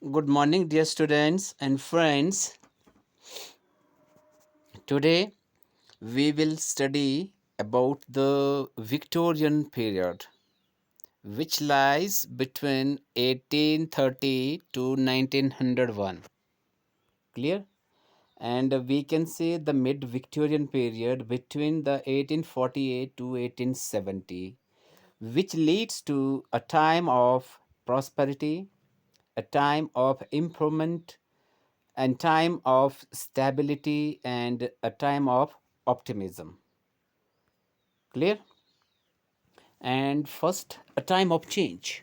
Good morning, dear students and friends. Today we will study about the Victorian period, which lies between 1830 to 1901. Clear? And we can say the Mid-Victorian period between the 1848 to 1870, which leads to a time of prosperity, a time of improvement, and time of stability and a time of optimism. Clear? And first, a time of change.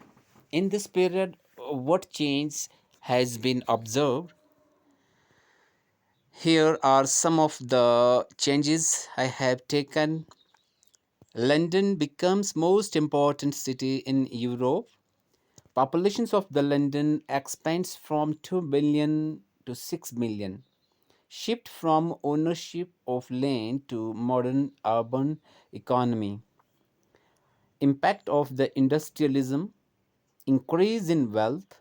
In this period, what change has been observed? Here are some of the changes I have taken. London becomes most important city in Europe. Populations of the London expands from 2 million to 6 million. Shift from ownership of land to modern urban economy. Impact of the industrialism, increase in wealth,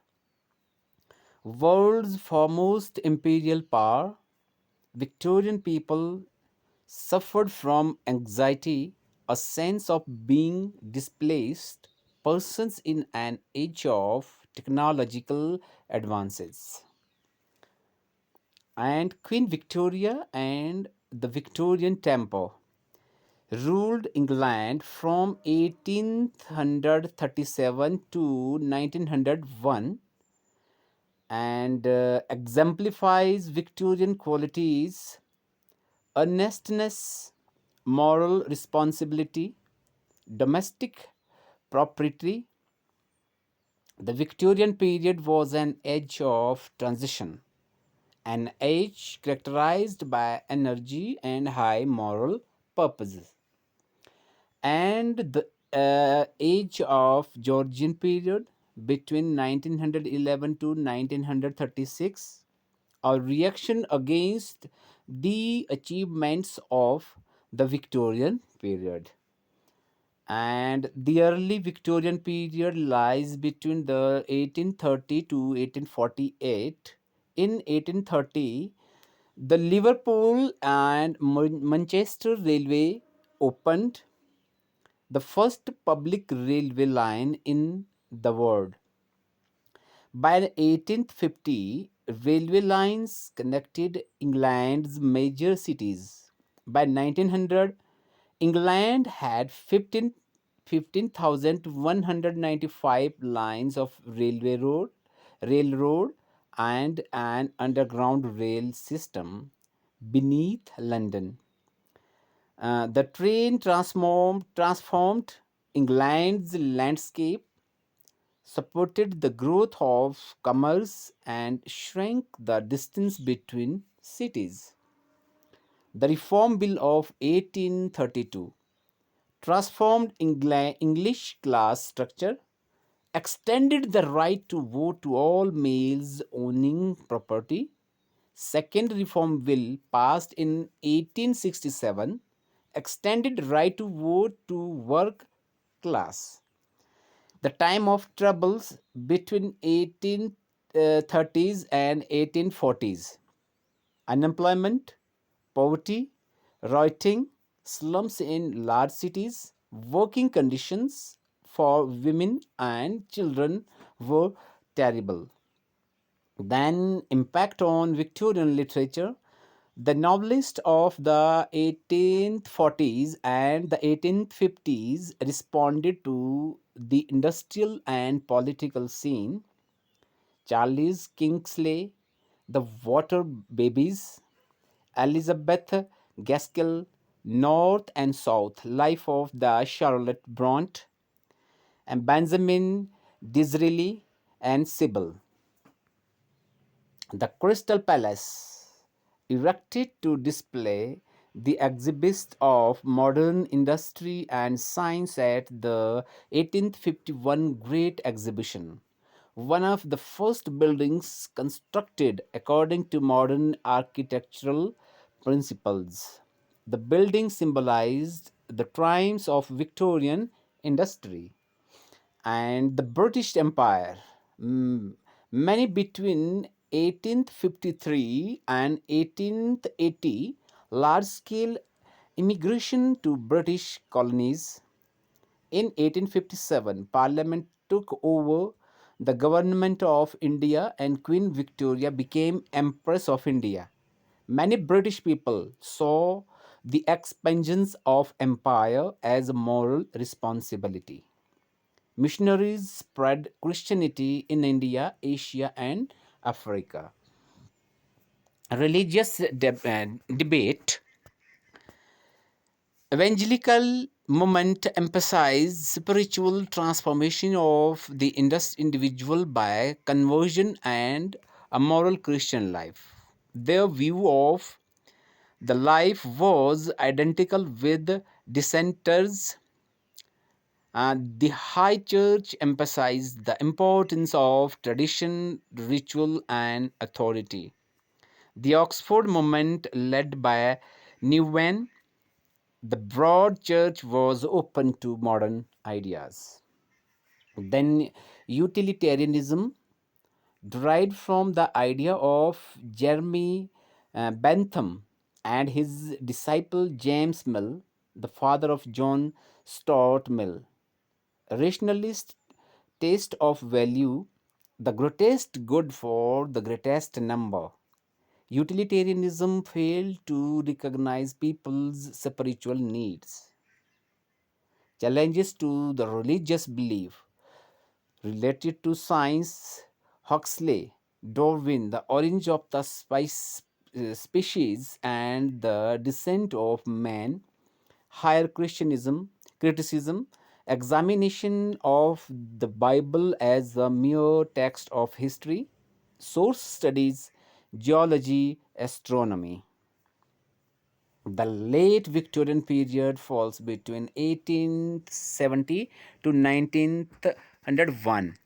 world's foremost imperial power. Victorian people suffered from anxiety, a sense of being displaced persons in an age of technological advances. And Queen Victoria and the Victorian temper ruled England from 1837 to 1901 and exemplifies Victorian qualities: earnestness, moral responsibility, domestic propriety. The Victorian period was an age of transition, an age characterized by energy and high moral purposes. And the age of Georgian period between 1911 to 1936, a reaction against the achievements of the Victorian period. And the early Victorian period lies between the 1830 to 1848. In 1830, the Liverpool and Manchester Railway opened, the first public railway line in the world. By 1850, railway lines connected England's major cities. By 1900, England had 15,195 lines of railroad and an underground rail system beneath London. The train transformed England's landscape, supported the growth of commerce, and shrank the distance between cities. The Reform Bill of 1832 transformed English class structure, extended the right to vote to all males owning property. Second Reform Bill passed in 1867 extended right to vote to work class. The time of troubles between 1830s and 1840s. Unemployment, poverty, rioting, slums in large cities, working conditions for women and children were terrible. Then, impact on Victorian literature. The novelists of the 1840s and the 1850s responded to the industrial and political scene. Charles Kingsley, The Water Babies, Elizabeth Gaskell, North and South, Life of the Charlotte Bronte, and Benjamin Disraeli and Sybil. The Crystal Palace, erected to display the exhibits of modern industry and science at the 1851 Great Exhibition, one of the first buildings constructed according to modern architectural principles. The building symbolized the triumphs of Victorian industry and the British Empire. Many between 1853 and 1880 large scale immigration to British colonies. In 1857, Parliament took over the government of India and Queen Victoria became Empress of India. Many British people saw the expansion of empire as a moral responsibility. Missionaries spread Christianity in India, Asia, and Africa. Religious debate. Evangelical movement emphasized spiritual transformation of the individual by conversion and a moral Christian life. Their view of the life was identical with dissenters. The High Church emphasized the importance of tradition, ritual, and authority. The Oxford movement, led by Newman, the broad church was open to modern ideas. Then, utilitarianism, derived from the idea of Jeremy Bentham and his disciple James Mill, the father of John Stuart Mill. Rationalist taste of value, the greatest good for the greatest number. Utilitarianism failed to recognize people's spiritual needs. Challenges to the religious belief related to science, Huxley, Darwin, the origin of the species, and the descent of man, higher Christianism, criticism, examination of the Bible as a mere text of history, source studies, geology, astronomy. The late Victorian period falls between 1870 to 1901.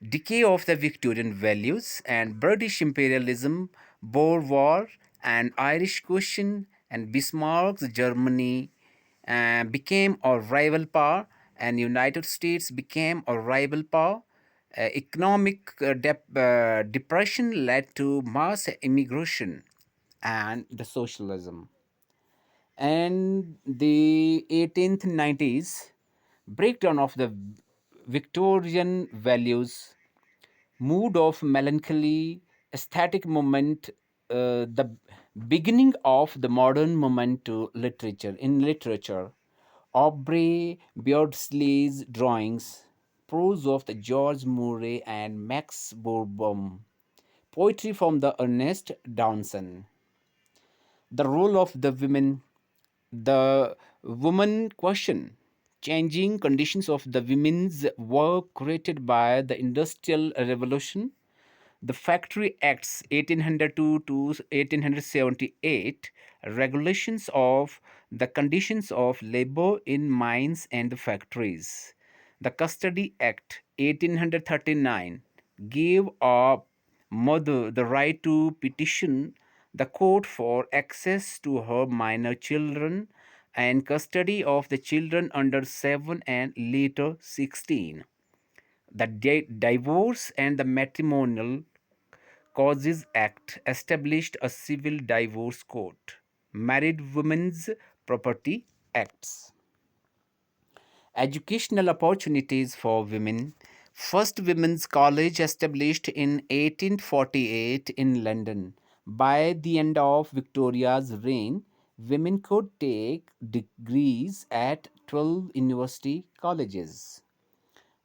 Decay of the Victorian values and British imperialism, Boer War, and Irish question, and Bismarck's Germany became a rival power, and United States became a rival power. Economic depression led to mass immigration and the socialism. And the 1890s breakdown of the Victorian values, mood of melancholy, aesthetic movement, the beginning of the modern movement to literature. In literature, Aubrey Beardsley's drawings, prose of the George Murray and Max Beerbohm, poetry from the Ernest Dowson. The role of the women, the woman question, changing conditions of the women's work created by the Industrial Revolution, the Factory Acts 1802 to 1878, regulations of the conditions of labor in mines and factories. The Custody Act 1839 gave a mother the right to petition the court for access to her minor children and custody of the children under 7 and later 16. The Divorce and the Matrimonial Causes Act established a civil divorce court. Married Women's Property Acts. Educational opportunities for women. First Women's College established in 1848 in London. By the end of Victoria's reign, women could take degrees at 12 university colleges.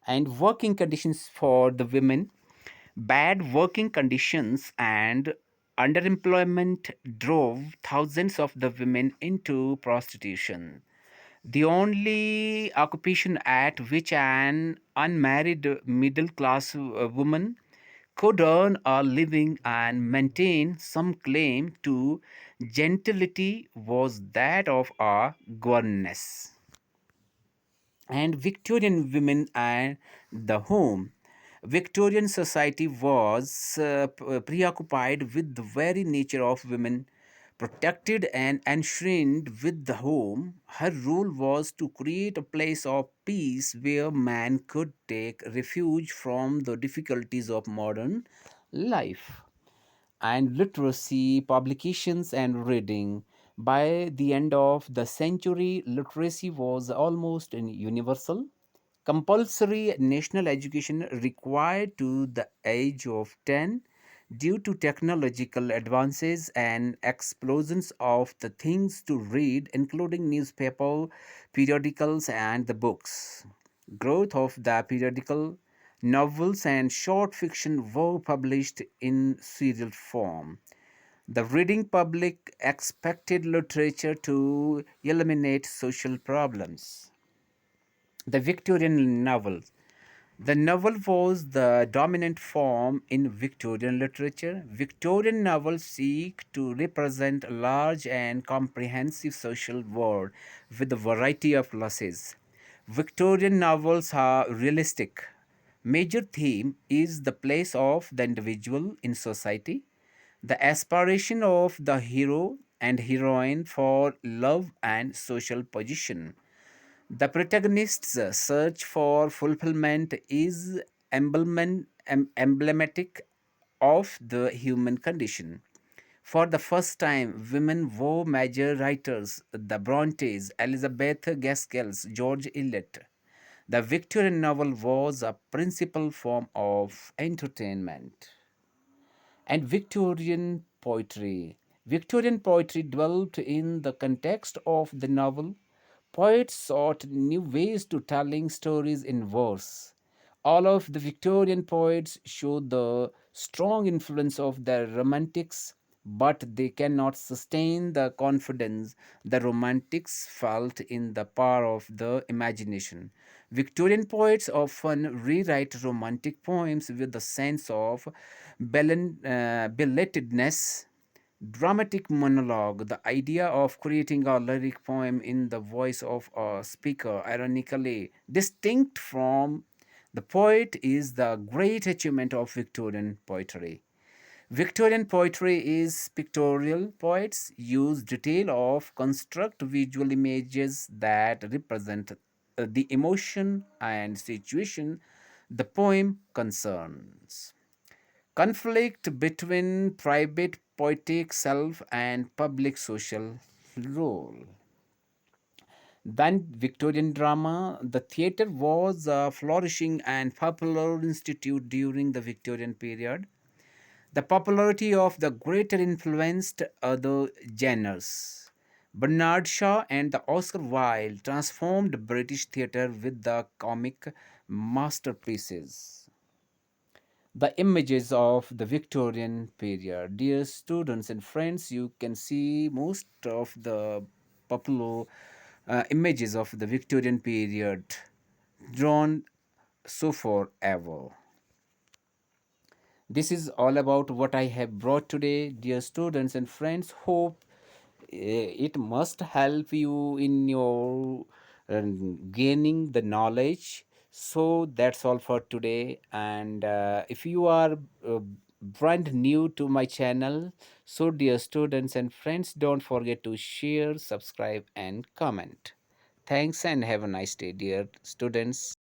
And working conditions for the women. Bad working conditions and underemployment drove thousands of the women into prostitution. The only occupation at which an unmarried middle class woman could earn a living and maintain some claim to gentility was that of a governess. And Victorian women and the home. Victorian society was preoccupied with the very nature of women, Protected and enshrined with the home, her rule was to create a place of peace where man could take refuge from the difficulties of modern life. And literacy, publications, and reading. By the end of the century, literacy was almost universal. Compulsory national education required to the age of 10 due to technological advances and explosions of the things to read, including newspaper, periodicals, and the books. Growth of the periodical novels and short fiction were published in serial form. The reading public expected literature to eliminate social problems. The Victorian novel. The novel was the dominant form in Victorian literature. Victorian novels seek to represent a large and comprehensive social world with a variety of losses. Victorian novels are realistic. Major theme is the place of the individual in society, the aspiration of the hero and heroine for love and social position. The protagonist's search for fulfillment is emblematic of the human condition. For the first time, women were major writers, the Brontes, Elizabeth Gaskell's, George Eliot. The Victorian novel was a principal form of entertainment. And Victorian poetry. Victorian poetry dwelt in the context of the novel. Poets sought new ways to telling stories in verse. All of the Victorian poets show the strong influence of the Romantics, but they cannot sustain the confidence the Romantics felt in the power of the imagination. Victorian poets often rewrite Romantic poems with a sense of belatedness. Dramatic monologue, the idea of creating a lyric poem in the voice of a speaker, ironically distinct from the poet, is the great achievement of Victorian poetry. Victorian poetry is pictorial. Poets use detail of construct visual images that represent the emotion and situation the poem concerns. Conflict between private poetic self and public social role. Then Victorian drama, the theatre was a flourishing and popular institute during the Victorian period. The popularity of the greater influenced other genres. Bernard Shaw and the Oscar Wilde transformed British theatre with the comic masterpieces. The images of the Victorian period. Dear students and friends, you can see most of the popular images of the Victorian period drawn so forever. This is all about what I have brought today, dear students and friends. Hope it must help you in your gaining the knowledge. So that's all for today. And if you are brand new to my channel, so dear students and friends, don't forget to share, subscribe, and comment. Thanks and have a nice day, dear students.